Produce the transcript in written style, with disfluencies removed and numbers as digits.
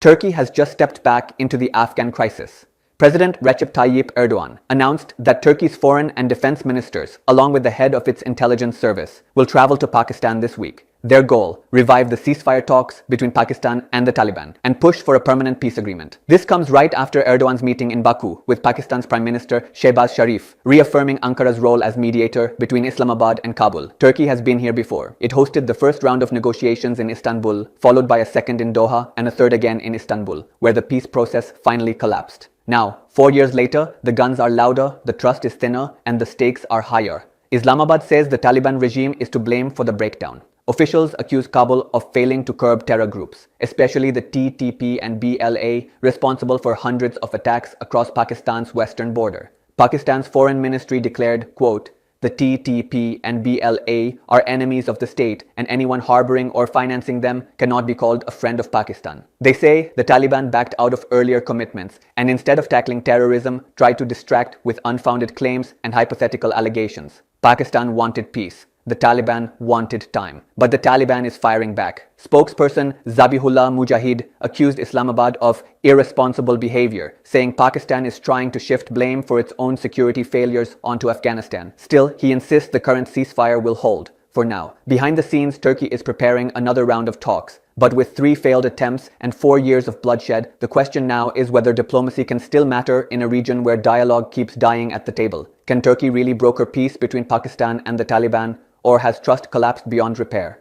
Turkey has just stepped back into the Afghan crisis. President Recep Tayyip Erdogan announced that Turkey's foreign and defense ministers, along with the head of its intelligence service, will travel to Pakistan this week. Their goal: revive the ceasefire talks between Pakistan and the Taliban and push for a permanent peace agreement. This comes right after Erdogan's meeting in Baku with Pakistan's Prime Minister Shehbaz Sharif, reaffirming Ankara's role as mediator between Islamabad and Kabul. Turkey has been here before. It hosted the first round of negotiations in Istanbul, followed by a second in Doha and a third again in Istanbul, where the peace process finally collapsed. Now, 4 years later, the guns are louder, the trust is thinner, and the stakes are higher. Islamabad says the Taliban regime is to blame for the breakdown. Officials accuse Kabul of failing to curb terror groups, especially the TTP and BLA, responsible for hundreds of attacks across Pakistan's western border. Pakistan's foreign ministry declared, quote, "The TTP and BLA are enemies of the state, and anyone harboring or financing them cannot be called a friend of Pakistan." They say the Taliban backed out of earlier commitments and instead of tackling terrorism, tried to distract with unfounded claims and hypothetical allegations. Pakistan wanted peace. The Taliban wanted time. But the Taliban is firing back. Spokesperson Zabihullah Mujahid accused Islamabad of irresponsible behavior, saying Pakistan is trying to shift blame for its own security failures onto Afghanistan. Still, he insists the current ceasefire will hold. For now. Behind the scenes, Turkey is preparing another round of talks. But with 3 failed attempts and 4 years of bloodshed, the question now is whether diplomacy can still matter in a region where dialogue keeps dying at the table. Can Turkey really broker peace between Pakistan and the Taliban, or has trust collapsed beyond repair?